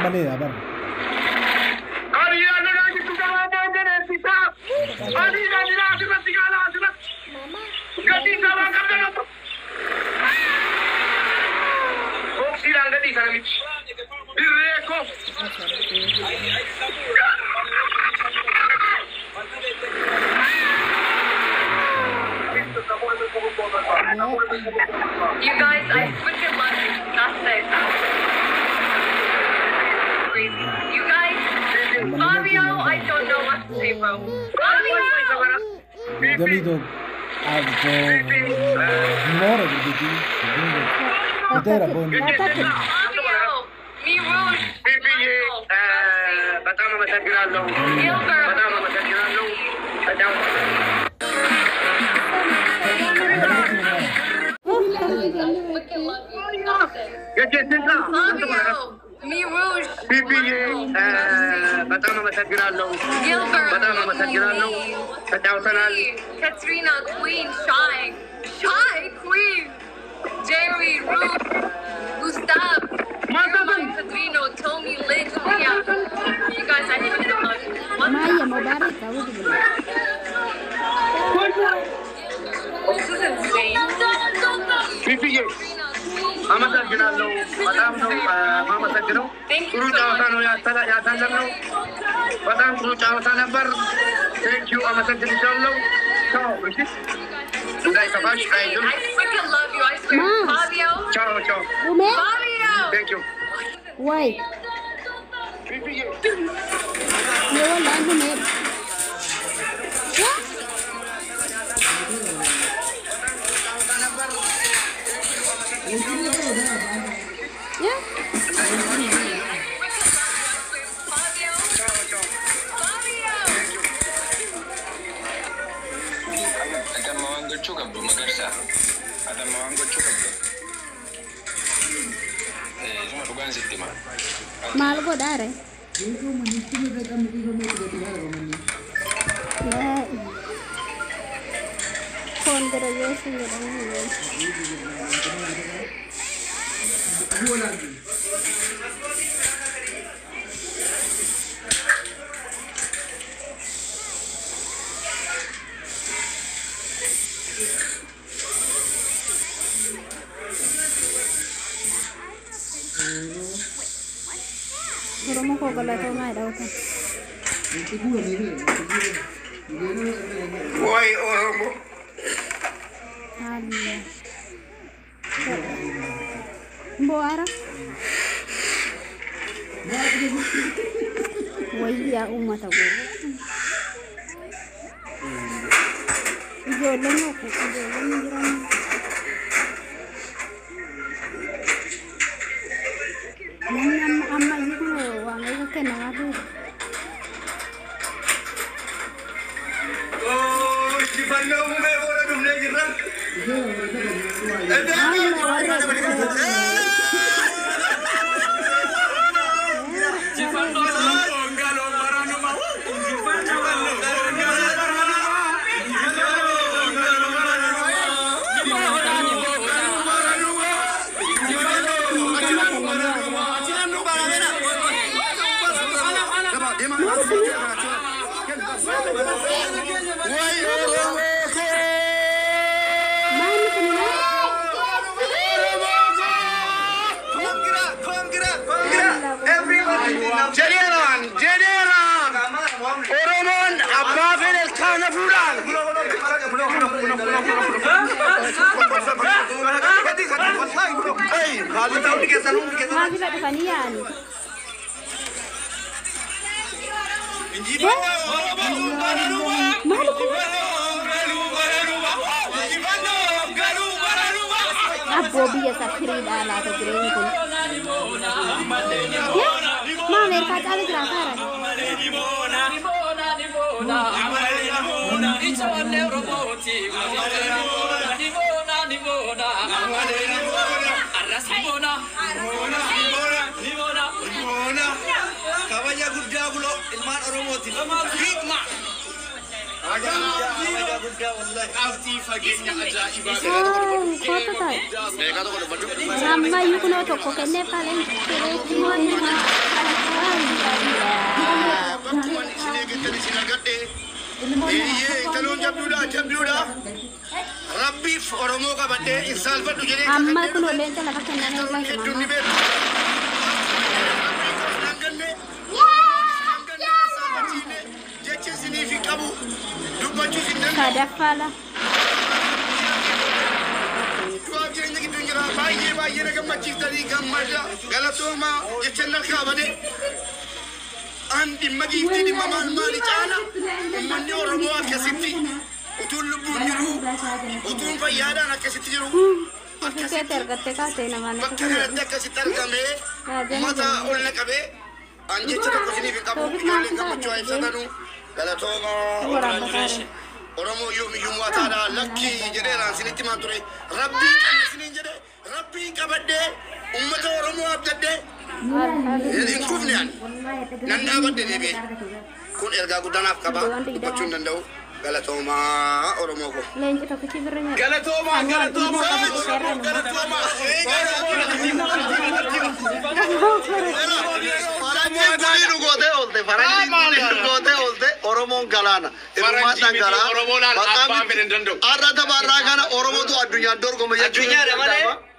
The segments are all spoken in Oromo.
malee abar. You guys, I freaking love you. That's it. You guys, Fabio, I don't know what to say, bro. Fabio! Gami to more of the Patera bon. Fabio! Me Rouge! Me Rouge! Katrina, Queen, Shy, Queen, Jerry, Ruth, Gustav, Padrino, Tommy, Lynn, Julia. You guys, I freaking love you. What? This is insane. Thank you so much. I freaking love you. I swear. Fabio. Fabio. Thank you. Why? You will learn to make. Yeah. Malu kok dare? Congratulations Oromo kok galata ngai daw ka. Why Oromo? Alia. Boara. Wai ya umat aku. Jodoh aku, jodoh ngiram. Amma itu wangai kena aku. Oh, di mana umur orang dumne jiran? Bobby ya sakri dala to green kun. Ya? Ma mer ka chale grata ra. Kabaya gudda gulo ilman oromoti. Hikma. Ramai you kuno toko kene paling kere kimo bakkuman isin eeggattan isin argadhe intaloon jabduudha rabbiif oromoo qabadhe insaalfadhu jedhee amma kun leenca lafa kenname hedduun ni beeku jecha isiniif hin qabu dubbachuu isin danda'u sadaffala du'aaf jireenya gidduu jira baay'ee na gammachiiftanii gammada galatooma jechan harkaa bade an dhimma giiftii dhimma maali caala ummanni oromoo akkasitti utuun lubbuun jiru utuun fayyaadhaan akkasitti jiru Keete argatte kaate namaan bakka kanatti akkasitti argamee ummata ol naqabee an jecha tokko isiniif hin qabu ijoolleen gammachuu haa ibsatanu galatooma oromoo yoomiyyuu mo'ataadha lakki jedheeraan isinitti himaa ture rabbii qabne isiniin jedhe rabbii qabadhee ummata oromoo abdadhee hin kufne ani nan dhaabadhe deebi'e kun ergaa guddanaaf qaba dubbachuu hin danda'u galatooma oromoo ko leenci tokkichi birra nyaata galatooma Oromoon galaana irmaadhaan garaa arra tabarraa kana Oromootu addunyaa dorgoma jechuudha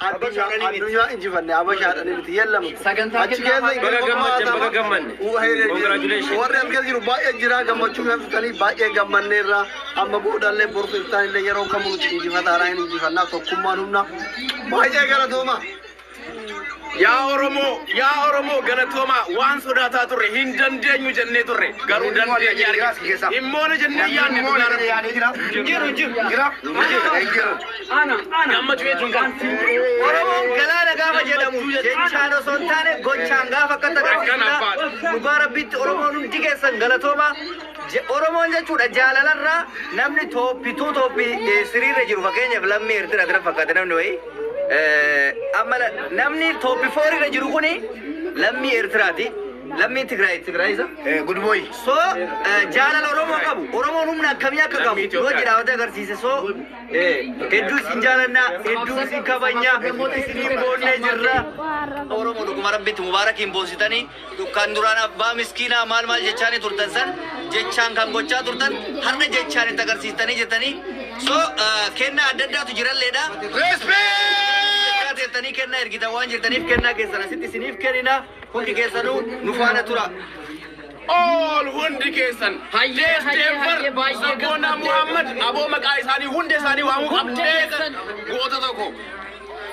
addunyaa injifanne abashaadhaan miti yellamu achi keessa baga gammanne warri as keessa jiru baay'ee jira gammachuu fudhatanii baay'ee gammanneerra amma boodallee borfiftaan illee yeroo kamuu injifataadhaan hin injifannaa tokkummaan humna baay'ee galatooma. Yaa Oromoo galatooma waan sodaataa turre hin dandeenyu jennee turre garuu dandeenye argisiisa immoona jennee yaadne gammachuu jechuun kan Oromoon galaana gaafa jedhamu jechaan osoo hin taane gochaan gaafa akka agarsiisudha dhugaa rabbitti Oromoon hundi keessan galatooma Oromoon jechuudha jaalalarraa namni toophii siriirra jiru fakkeenyaaf lammii Eertiraa bira fakkaate namni wayii amma namni toppi foori ra jiru kuni lammi Eertiraati lammi Tigraay isa good boy so jaalala Oromoo humna akkamii akka qabu yoo jiraawate agarsiise so hedduu isin jaalanna hedduu isin kabanya isin boonne jirra Oromoo dhuguma rabbitti mubaarakiin boositanii kan duraan abbaa miskiinaa maal jechaanii turtan san jechaan kan gochaa turtan har'a jechaan itti agarsiistanii jettanii so kenna adda addaatu jiralleedha tani kenna ergitan waan jirtaniif kenna keessan asitti isiniif kennina hundi keessanuu nu faana tura all hundi keessan Sabboonaa Muhammad aboo maqaa isaanii hundi isaanii waamuu qabdee goota tokko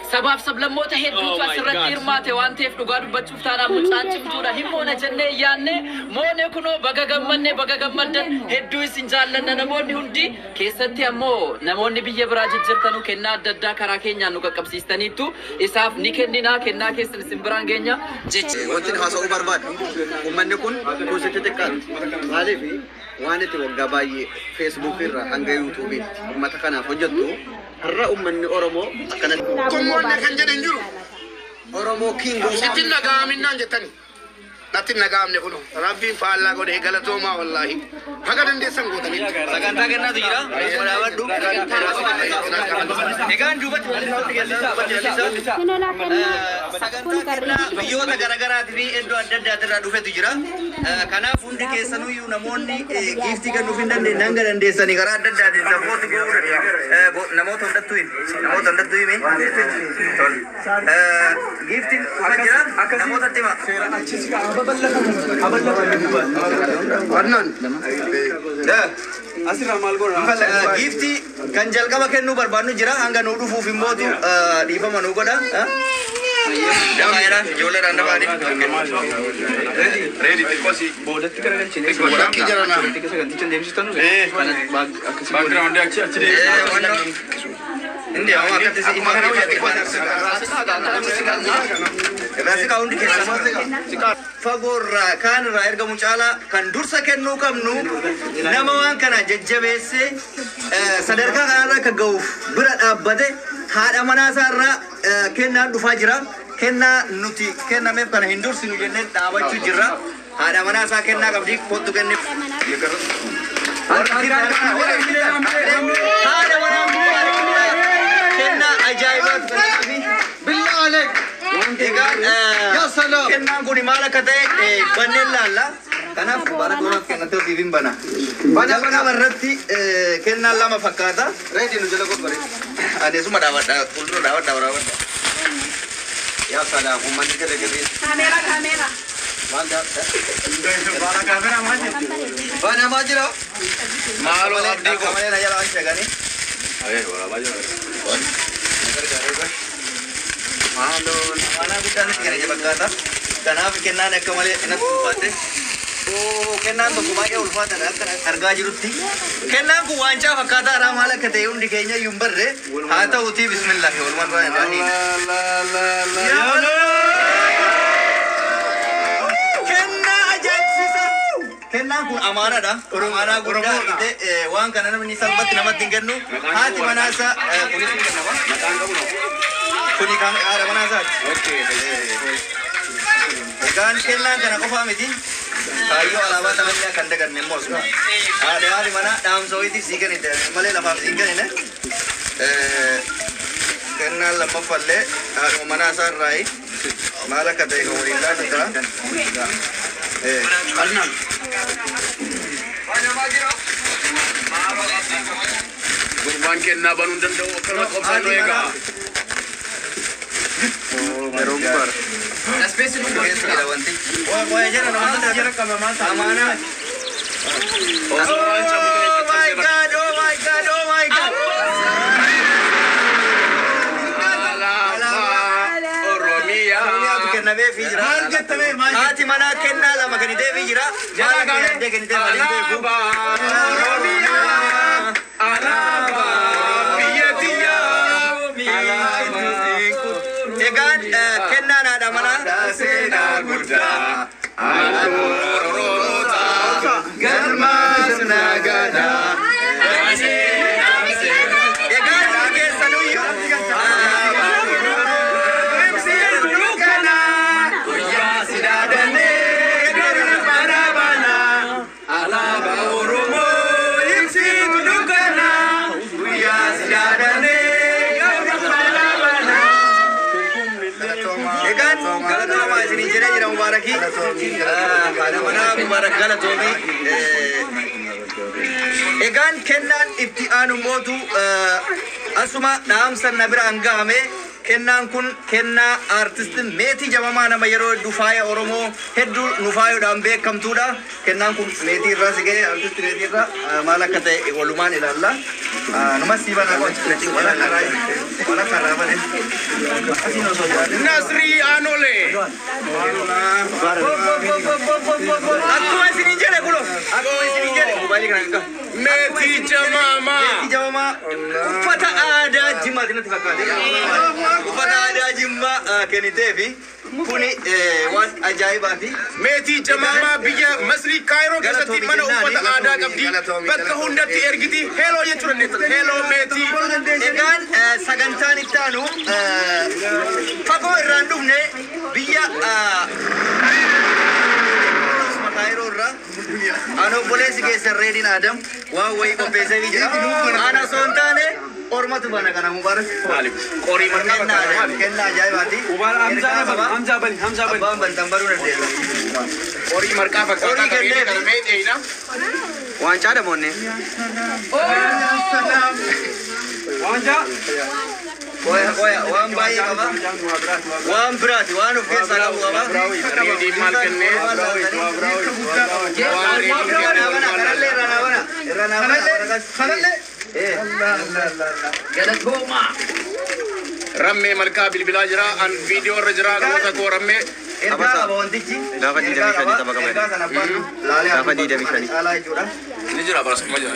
sabaaf sablammoota hedduutu asirratti hirmaate waan ta'eef dhugaa dubbachuuf taanaa mucaan cimtuudha himmoona jennee yaanne moone kunoo baga gammaddan hedduu isin jaallanna namoonni hundi keessatti ammoo namoonni biyya biraa jijjiirtanu kennaa adda addaa karaa keenyaan nu qaqqabsiistaniittu isaaf ni kenninaa kennaa keessan isin biraan geenya jecha wanti haasa'uu barbaadu uummanni kun kuusitti xiqqaadha maaliif waan itti waggaa baay'ee Facebook irra hanga YouTube uummata kanaaf hojjettu har'a uummanni Oromoo akkana kummoonni kan jedhan jiru Oromoo kingo sitti nagaaminaan jettani natti nagaamne kun rabbiin faallaa godhee galatoomaa wallaahi haga dandeessan gootanii sagantaa kennaatu jira walaabadhu egaan duubatti biyyoota garaagaraatii fi iddoo adda addaatirraa dhufetu jira kanaaf hundi keessanuyyuu namoonni giiftii kennuuf hin dandeenye hanga dandeessanii karaa adda addaatiin sabooti namoota hundattuu hime giiftiin dhufa jira namootatti hima gifti kan jalqaba kennuu barbaannu jira hanga nu dhufuuf immootu dhiifama nu godha Damaira, yo le dando bari. Ready, così. Bolatti karagalchine. Bolatti jarana. Che se ganti cendemi stanno. background actually. India, ma che si immagina che Rasi ka hundi keessa fagorra kanirra erga mucaala kan dursa kennuu qabnu nama waan kana jajjabeesse sadarkaa kanarra akka ga'uuf bira dhaabbate haadha manaa isaarraa kennaan dhufaa jira kennaa nuti kennameef kana hin dursinu jennee dhaabachuu jirra haadha manaa isaa kennaa qabdi kottu kenneef haadha manaa kennaa ajaa'ibaatu kennafi bilaa alek egaan salam. Kennaan kun maal akka ta'e banneen laalla. Kanaaf bara kanaaf kennatee ofiif bana. Bana irratti kennaan lama fakkaata. Reedi nu jala qoqqore. Adeesuma dhaabadha. Fuuldura dhaabadha. Yaa salam ummanni gada gadi. Kamera. Maal daa? Bana maa jira? Maaloo abdii ko. Kamalee na jala waan shaganii. Maaloo. Mana guddaan itti kana fakkaata. Kanaaf kennaan akka malee natti ulfaate. Kennaan tokko baay'ee ulfaataadha akka argaa jirutti. Kennaan kun waancaa fakkaataadha maal akka ta'e hundi keenya iyyuu hin barre. Haa ta'uutii bismillaahi walumaan baay'ee. Kennaa ajaa'ibsiisa. Kennaan kun amaanaadha. Amaanaa guddaa ta'e waan kana namni salphatti namatti hin kennu. Haati manaasaa kunis hin kennama. Kuni kan haadha manaasaati. Egaan kennaan kana qofaa miti. Kaayyoo alaabaa taphachaa kan daganne immoo osoo haadhi mana dhaamsa wayiitiif sii kennite malee lafaaf sii kennine kennaan lammaffallee haadhuma manaa isaa irraayi maal akka ta'e kan waliin taasisa. Gurbaan kennaa banuu danda'u akkana qofaan eegaa. Yeroo gubbaara. Daspeessi nu godhudha wanti. Waa jara nama jara qabamaa ta'a. Amaanaa. Oh my God! Oromiyaa fi jira. Haati manaa kennaa lama kan itee fi jira. Jala kan itee beeku. Oromiyaa. Alaabaa biyya tiyyaa. Egaan kennaan haadha manaa. Seenaa guddaa. Aroorota. Galmaas nagadaa. Egaan keessanuyyu. Guyyaa sidaadannee garuu barabanaa. Alaabaa Oromoo ibsitu dukkanaa. Guyyaa sidaadannee garuu barabanaa. Egaan galatoomaa isinii jedhee jira mubaarakii. Haadha manaa mubaarak galatoomii. Egaan kennaan itti aanu mootu asuma dhaamsa na biraan gahame. Kennaan kun kennaa artistiin meetii jabamaa nama yeroo hedduu faaya Oromoo hedduu nu faayoodhaan beekamtuudha. Kennaan kun meetii irraa si ga'e artistii meetii irraa maal akka ta'e walumaan ilaalla. Numas sii banaa wala karaa bane. Nasri Anole. Akkuma isinii jedhe kulo. Akkuma isinii jedhe mobaayilii kana qabu. Meetii Jamaama. Meetii Jamaama uffata aadaa Jimmaati natti fakkaate. Uffata aadaa Jimmaa kenniteefi kuni waan ajaa'ibaati. Meetii Jamaama biyya Masrii Kaayiroo keessatti mana uffata aadaa qabdi. Bakka hundatti ergiti. Heeloo jechuudha dandeessan. Heeloo meetii. Egaan sagantaan itti aanu fagoo irraan dhufne biyya Kaayiroo irraa ani obboleessi keessan Reediin Adam waan wayii qopheessee jira. Ana osoo hin taane ormatu bana kana mubaarak. Qorii marqaa fakkaata. Kennaa ajaa'ibaati. Hamzaa bani. Abbaan bantan baruu dandeessa. Qorii marqaa fakkaata. Qabeenya kana mee dheeyna. Waancaa damoonne. Waancaa. Waan baay'ee qaba. Waan biraati waan of keessaa qabu qaba. Reediin maal kennee? Rammee malkaa bilbilaa jira. An viidiyoo irra jira. Gosa koo rammee. Ergaa qaba wantichi. Gaafa 25 tapha qaba. Ergaa sana abbaatu laalee Gaafa 25. caalaa jechuudha. Ni jira barasuma jira.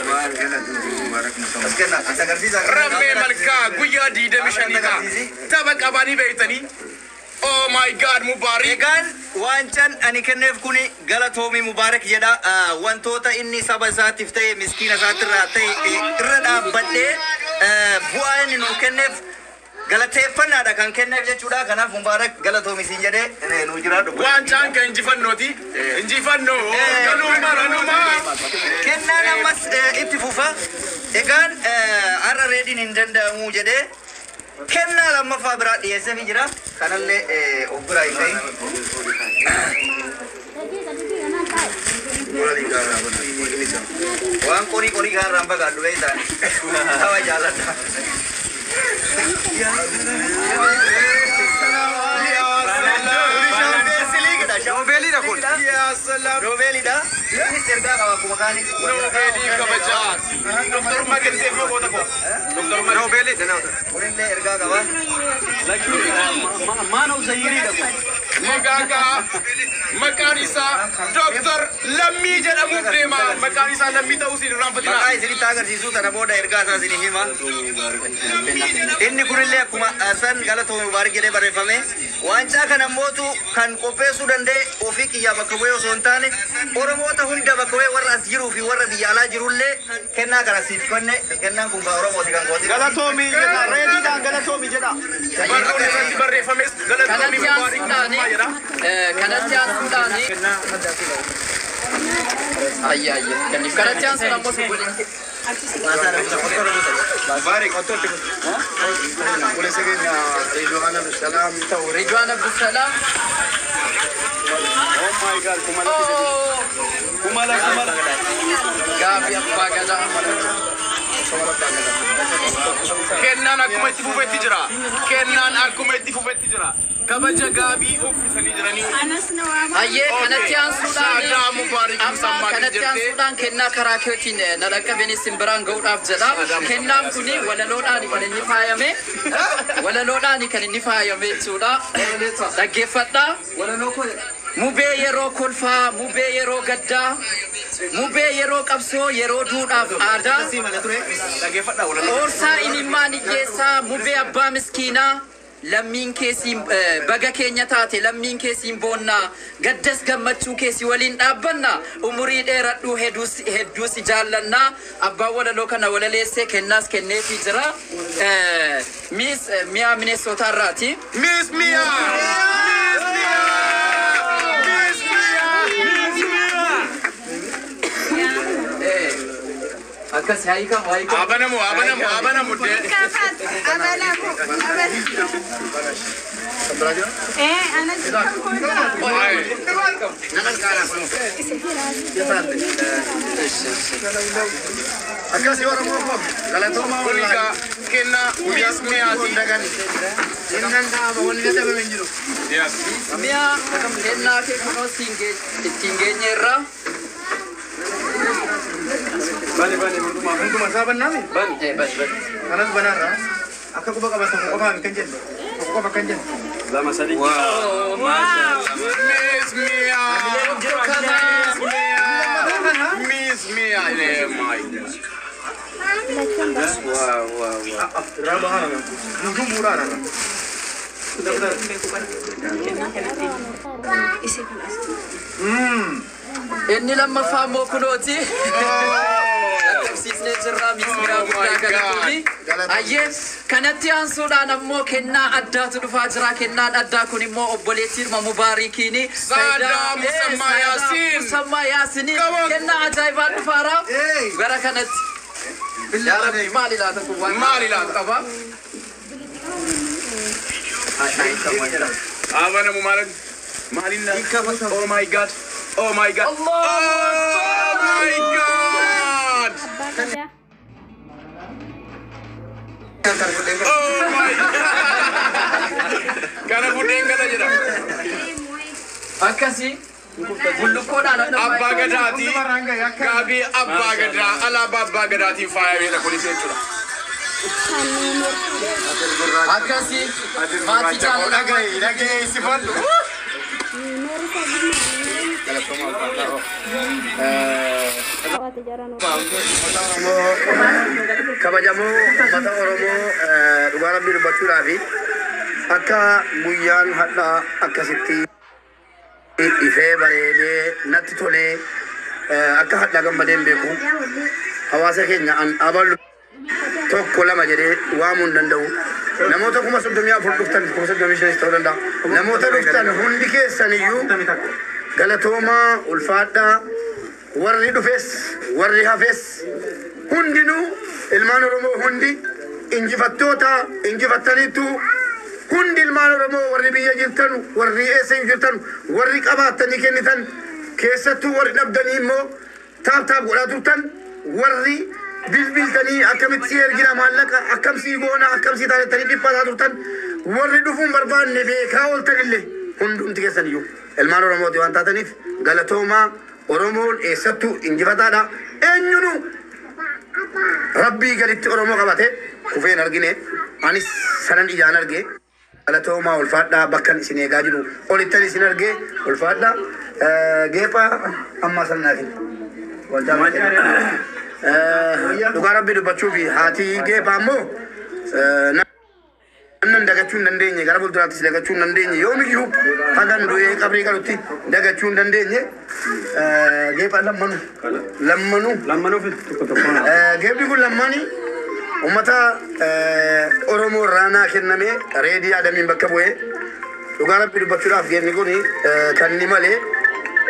As kenna as agarsiisa. Rammee malkaa guyyaa 25 tapha qabanii beektanii. Oh my God, Mubarak. Egaan waancaan ani kenneef kuni galatoomii Mubaarak jedha. Wantoota inni saba isaatiif ta'e miskiina isaatirraa ta'e irra dhaabbadhee bu'aa inni nuu kenneef galateeffannaadha kan kenneef jechuudha. Kanaaf Mubaarak galatoomii siin jedhee nuu jiraadhu. Waancaan kan injifannooti. Injifannoo. Galumaa. Kennaan ammas itti fufa. Egaan har'a Reediin hin danda'amu jedhee kennaa lammaffaa biraa dhiyeesseefii jira. kanallee obbiraa ishee waan qorii gaarraan bagaadhu beektaan tawa jaaladha. Nobeelii dha kun. Nobeelii dha. Innis ergaa qaba akkuma kaanii. Nobeelii kabajaat. Doktor Magenteef yoo goota ko. Nobeelii dha naata. Kunillee ergaa qaba. Maanoo Zayyirii dha kun. Maqaan isaa Doktor Lammii jedhamuuf deema. Maqaan isaa Lammii ta'uu siin irraanfatina. Maqaa isinitti agarsiisuu kana booda ergaa isaa isinii hima. Inni kunillee akkuma san Galatooma Mubaarak jedhee barreeffame. Waancaa kana mootu kan qopheessuu danda'e ofii kiyyaa bakka bu'ee osoo hin taane Oromoota hunda bakka bu'ee warra as jiruu fi warra biyya alaa jirullee kennaa kana siif kenne kennaan kun Oromooti kan kooti. Galatoomii jedha reediidhaan galatoomii jedha. Barruun irratti barreeffames Galatoomii Mubaarak jedha. Kanatti aansuudhaani. Kanatti aansuun ammoo subuudhi. Mubaarak ottooti kun. Kulee segeenya Ridwaan Abdusalaam ta'u. Ridwaan Abdusalaam. Oh my God, kumala. Gaafi abbaa gadaa. Kennaan akkuma itti fufetti jira. Kennaan akkuma itti fufetti jira. Kabaja gaabii uffisanii jiranii. Hayyee kanatti aansuudhaan Saadaa Mubaarak amma kanatti aansuudhaan kennaa karaa keetiin na dhaqqabeen isin biraan ga'uudhaaf jedha. Kennaan kuni walaloodhaan kan inni faayame. Walaloodhaan kan inni faayame jechuudha. Dhaggeeffadhaa. Mubee yeroo kolfaa, mubee yeroo gaddaa, mubee yeroo qabsoo, yeroo duudhaaf aadaa. Oorsaa imimmaan hiyyeessaa, mubee abbaa miskiinaa. Lammiin keessiin baga keenya taate lammiin keessiin boonnaa gaddas gammachuu keessi waliin dhaabbanna umurii dheeradhuu hedduus jaallannaa abbaan walaloo kana walaleessee kennaas kenneefii jira Miss Miyaa Mineessootaa irraati. Miss Akkas haika. Abanamu de. Akkas yoo Oromoo ko Galatooma Kuliga kenna Miss Miyaati. innan dhaaba wanni dadhabame hin jiru. Yes. Miyaa kennaa kee kunoo ittiin geenye irraa. Bani hunduma isaa bannaami. Bani. Kanas banarraa akka quba qabatan qofaan kan jennu. Qofa kan jennu. Lama sadi. Wow. Miss Mia. Miss Mia. My God. Wow. Raba hana. Nungu murana. Inni lammaffaa immoo kunooti. Qabsiisnee jirra miismiraa guddaa galatuuni. Ayyee kanatti aansuudhaan ammoo kennaa addaatu dhufaa jira. Kennaan addaa kun immoo obboleettiin Mubaarikiini. Saadaa Musammaa Yaasini. Kennaa ajaa'ibaa dhufaara. Gara kanatti. Maali laata kun waan qaba? Abanamu malan. Malina. Oh my God. Oh my God. Oh my God. Oh my God. Kana budeen kana jedha. Akkasi bullukoodhaan Abbaa Gadaati. Gaabii Abbaa Gadaa alaabaa Abbaa Gadaatiin faayamedha kunis jechuudha. akkasi maatii jaalladha. Dhagee sifadhu. Kabajamoo uummata Oromoo dhugaa rabbii dubbachuudhaa fi akka guyyaan hadhaa akkasitti ifee bareedee natti tolee akka hadhaa gammadeen beeku hawaasa keenya an aballu tokko lama jedhee waamuu hin danda'u. Namoota 34 dhuftan 35 ta'uu danda'a. Namoota dhuftan hundi keessan iyyuu galatoomaa ulfaadhaa warri dhufes warri hafes hundinuu ilmaan Oromoo hundi injifattoota injifattaniitu هندي المال رمو وري بيا جلتن وري إيسي جلتن وري قبات تاني كنتن كيستو وري نبدني مو تاب ولا تبتن وري بيل تاني أكمل سير جنا مالك أكم سيجونا أكم سيدار تاني بيبلا تبتن وري دفون بربان نبي كاول تقلي هندون تكسنيو المال رمو ديوان تاتنيف غلطوما ورمول إيستو إنجفتا دا إنيونو ربي قالت أورمو قبته كوفين أرجينه أني سنن إجان أرجي على تو ما والفادا بكن سيني قاجلو أوليتني سين أرجي والفادا جيبا أما سنن أرجي والجامع لقى ربي دبتشوفي هاتي جيبا مو أنن دعاتون ننديني كاربول تراتيس دعاتون ننديني يومي يوب هذا ندوي كابري كاروتي دعاتون ننديني جيبا لمنو في جيبي كل لماني ومتى أورمو رانا كنامي ريدي آدمين بكبوه لقى ربي دبتشولا في جيبني كان نمالي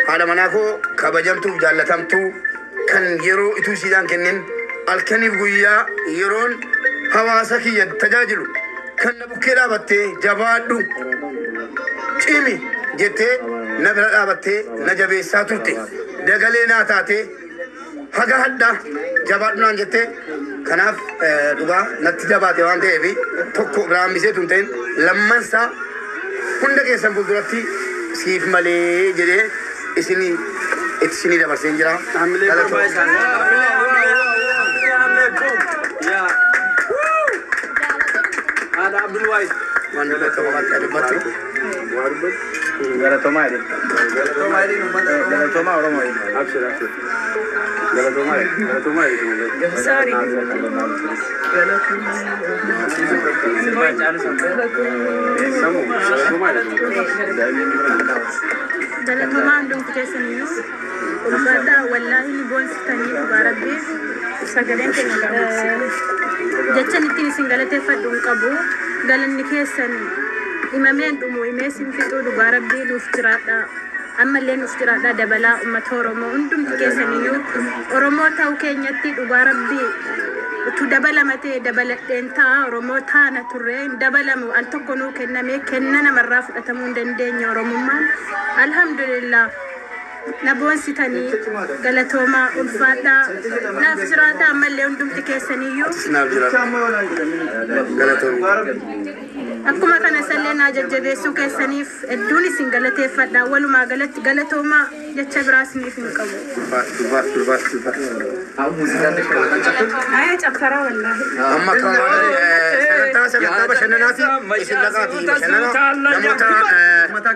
هذا مناكو كبجمتو جالتامتو كان يرو إتو سيدان كنن الكنيف قويا يرون حواسكي يتجاجلو كان بكرة بتة جوادو تيمي جتة نبرة بتة نجابي ساتوتة دعالينا تاتة هذا هذا جوادنا جتة كناف دوبا نتيجة باتة وان تهبي توكو برام بيسة تونتين لمن سا كندا كيسام بودراتي سيف مالي جدي إسني إتسني ده بس إنجرا هذا عبد الواحد mana dah kau makan ada batu gara tomai orang mai absur gara tomai sorry dalam memandung kita sendiri ulfada wallahi ni bon stani barabi sagalen jachan itini singalate fadun qabu galan nikesan imamen dumu imesin fitu du barabi luftirada amma len luftirada dabala ummat oromo undum tikesani yu oromo taw kenyatti du barabi tu dabala mate dabala denta oromo tana turre dabala mu al tokkonu kennana marraf atamun dendenya oromo man alhamdulillah نبون ستاني غلطوما ألفادا نافجراتا ملي undum تكيسانيو أكما كان سلنا ججبسو كيسانيف الدوني سنغلتي فدا ولو ما غلطوما يتشبراسني في نقبو آية أكثر والله أما كان سنتا بشنناتي إسلقاتي بشننا نموتا